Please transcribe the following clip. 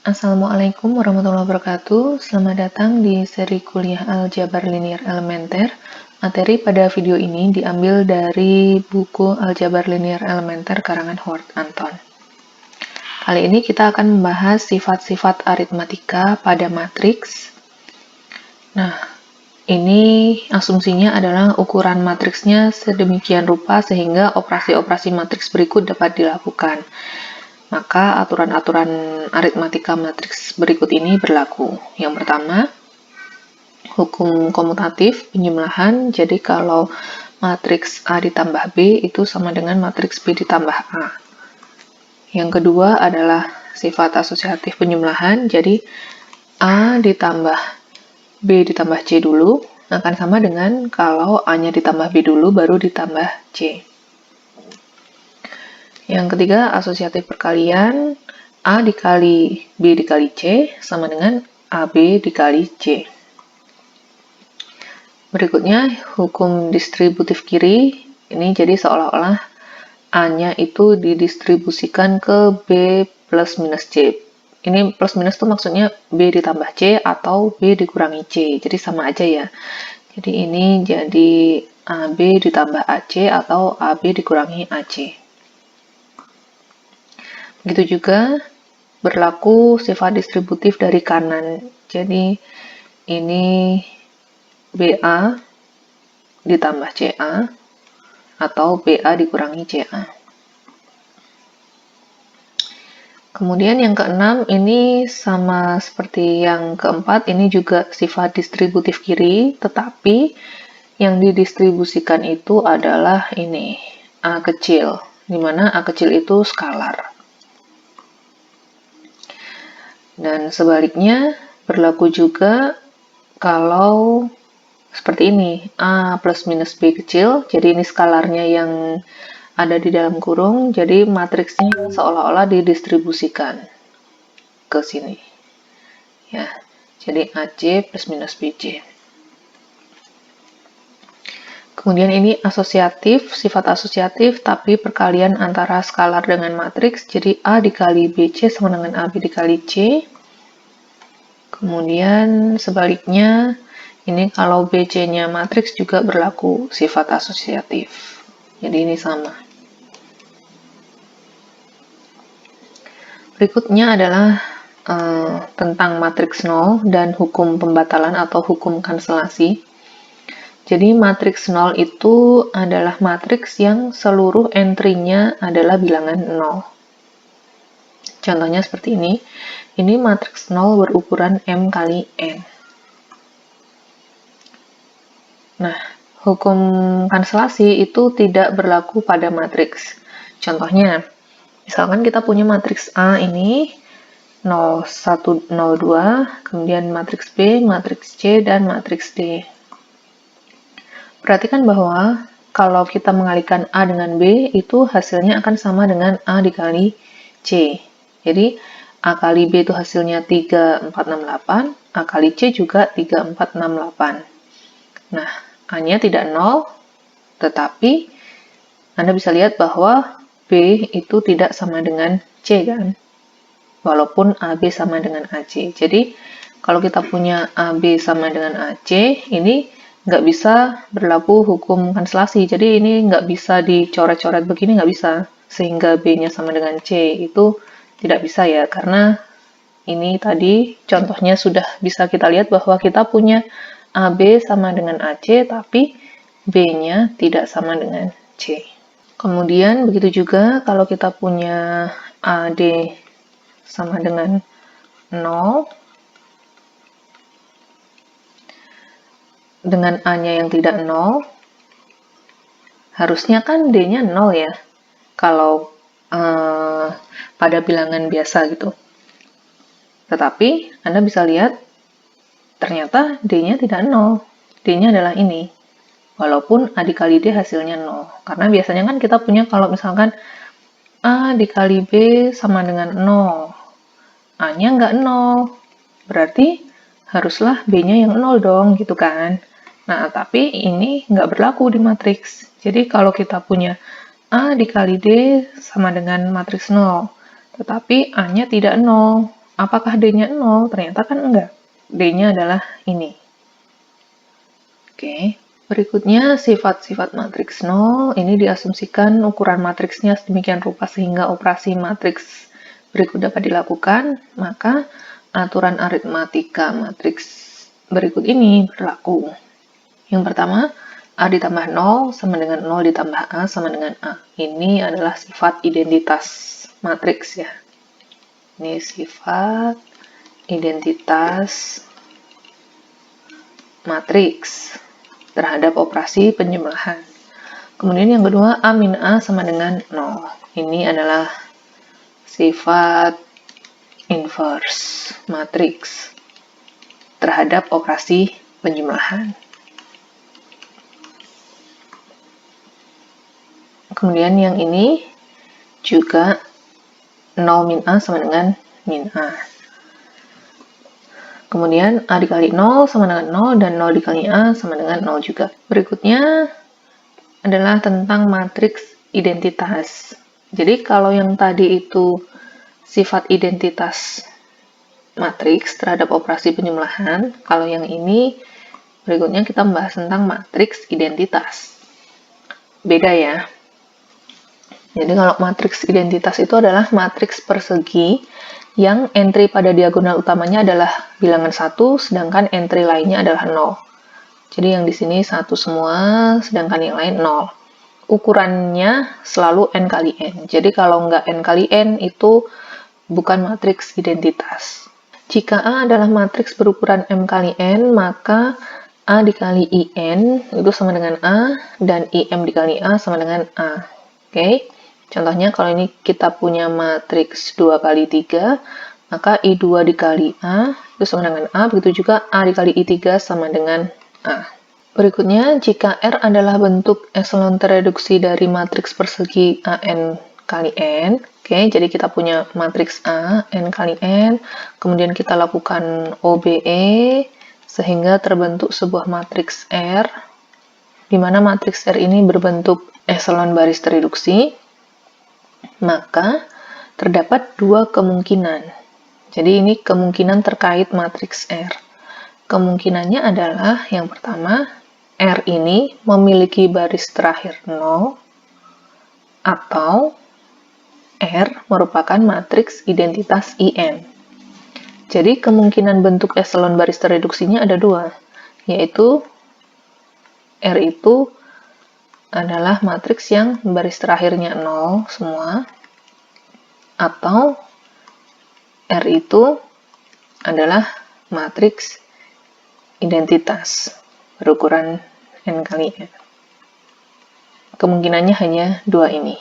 Assalamualaikum warahmatullahi wabarakatuh. Selamat datang di seri kuliah Aljabar Linear Elementer. Materi pada video ini diambil dari buku Aljabar Linear Elementer karangan Howard Anton. Kali ini kita akan membahas sifat-sifat aritmatika pada matriks. Nah, ini asumsinya adalah ukuran matriksnya sedemikian rupa sehingga operasi-operasi matriks berikut dapat dilakukan. Maka aturan-aturan aritmatika matriks berikut ini berlaku. Yang pertama, hukum komutatif penjumlahan. Jadi kalau matriks A ditambah B itu sama dengan matriks B ditambah A. Yang kedua adalah sifat asosiatif penjumlahan. Jadi A ditambah B ditambah C dulu akan sama dengan kalau A-nya ditambah B dulu baru ditambah C. Yang ketiga, asosiatif perkalian. A dikali B dikali C sama dengan AB dikali C. Berikutnya, hukum distributif kiri. Ini jadi seolah-olah A-nya itu didistribusikan ke B plus minus C. Ini plus minus itu maksudnya B ditambah C atau B dikurangi C. Jadi sama aja ya. Jadi ini jadi AB ditambah AC atau AB dikurangi AC. Begitu juga berlaku sifat distributif dari kanan. Jadi ini BA ditambah CA atau BA dikurangi CA. Kemudian yang keenam ini sama seperti yang keempat, ini juga sifat distributif kiri, tetapi yang didistribusikan itu adalah ini A kecil, di mana A kecil itu skalar. Dan sebaliknya berlaku juga kalau seperti ini, A plus minus B kecil, jadi ini skalarnya yang ada di dalam kurung, jadi matriksnya seolah-olah didistribusikan ke sini. Ya, jadi AC plus minus BC. Kemudian ini asosiatif, sifat asosiatif, tapi perkalian antara skalar dengan matriks, jadi A dikali BC sama dengan AB dikali C. Kemudian sebaliknya, ini kalau BC-nya matriks juga berlaku sifat asosiatif. Jadi ini sama. Berikutnya adalah tentang matriks nol dan hukum pembatalan atau hukum kanselasi. Jadi matriks nol itu adalah matriks yang seluruh entry-nya adalah bilangan 0. Contohnya seperti ini. Ini matriks 0 berukuran M kali N. Nah, hukum kanselasi itu tidak berlaku pada matriks. Contohnya, misalkan kita punya matriks A ini 0, 1, 0, 2, kemudian matriks B, matriks C, dan matriks D. Perhatikan bahwa kalau kita mengalihkan A dengan B, itu hasilnya akan sama dengan A dikali C. Jadi, A kali B itu hasilnya 3, 4, 6, 8, A kali C juga 3, 4, 6, 8. Nah, A-nya tidak 0, tetapi Anda bisa lihat bahwa B itu tidak sama dengan C kan? Walaupun AB sama dengan AC. Jadi, kalau kita punya AB sama dengan AC, ini nggak bisa berlaku hukum kanselasi. Jadi, ini nggak bisa dicoret-coret begini, nggak bisa. Sehingga B-nya sama dengan C. Itu tidak bisa ya, karena ini tadi contohnya sudah bisa kita lihat bahwa kita punya AB sama dengan AC, tapi B-nya tidak sama dengan C. Kemudian, begitu juga kalau kita punya AD sama dengan 0, dengan A-nya yang tidak 0, harusnya kan D-nya 0 ya, kalau pada bilangan biasa gitu. Tetapi, Anda bisa lihat, ternyata D-nya tidak 0. D-nya adalah ini. Walaupun A dikali D hasilnya 0. Karena biasanya kan kita punya kalau misalkan A dikali B sama dengan 0. A-nya nggak 0. Berarti haruslah B-nya yang 0 dong, gitu kan. Nah, tapi ini nggak berlaku di matriks. Jadi kalau kita punya A dikali D sama dengan matriks 0. Tetapi A-nya tidak 0. Apakah D-nya 0? Ternyata kan enggak. D-nya adalah ini. Oke. Berikutnya, sifat-sifat matriks 0. Ini diasumsikan ukuran matriksnya sedemikian rupa sehingga operasi matriks berikut dapat dilakukan. Maka, aturan aritmatika matriks berikut ini berlaku. Yang pertama, A ditambah 0 sama dengan 0 ditambah A sama dengan A. Ini adalah sifat identitas matriks ya. Ini sifat identitas matriks terhadap operasi penjumlahan. Kemudian yang kedua, A min A sama dengan 0. Ini adalah sifat inverse matriks terhadap operasi penjumlahan. Kemudian yang ini juga 0 min A sama dengan min A. Kemudian A dikali 0 sama dengan 0 dan 0 dikali A sama dengan 0 juga. Berikutnya adalah tentang matriks identitas. Jadi kalau yang tadi itu sifat identitas matriks terhadap operasi penjumlahan, kalau yang ini berikutnya kita membahas tentang matriks identitas. Beda ya. Jadi kalau matriks identitas itu adalah matriks persegi yang entry pada diagonal utamanya adalah bilangan 1, sedangkan entry lainnya adalah 0. Jadi yang di sini 1 semua, sedangkan yang lain 0. Ukurannya selalu n kali n. Jadi kalau nggak n kali n itu bukan matriks identitas. Jika A adalah matriks berukuran m kali n, maka A dikali IN itu sama dengan A, dan IM dikali A sama dengan A. Oke? Contohnya kalau ini kita punya matriks 2 kali 3, maka I2 dikali A itu sama dengan A, begitu juga A dikali I3 sama dengan A. Berikutnya, jika R adalah bentuk echelon tereduksi dari matriks persegi AN kali N, oke, jadi kita punya matriks A, N kali N, kemudian kita lakukan OBE, sehingga terbentuk sebuah matriks R, di mana matriks R ini berbentuk echelon baris tereduksi, maka terdapat dua kemungkinan. Jadi ini kemungkinan terkait matriks R. Kemungkinannya adalah yang pertama, R ini memiliki baris terakhir 0, atau R merupakan matriks identitas IN. Jadi kemungkinan bentuk echelon baris tereduksinya ada dua, yaitu R itu adalah matriks yang baris terakhirnya 0 semua, atau R itu adalah matriks identitas berukuran n kali n. Kemungkinannya hanya dua ini.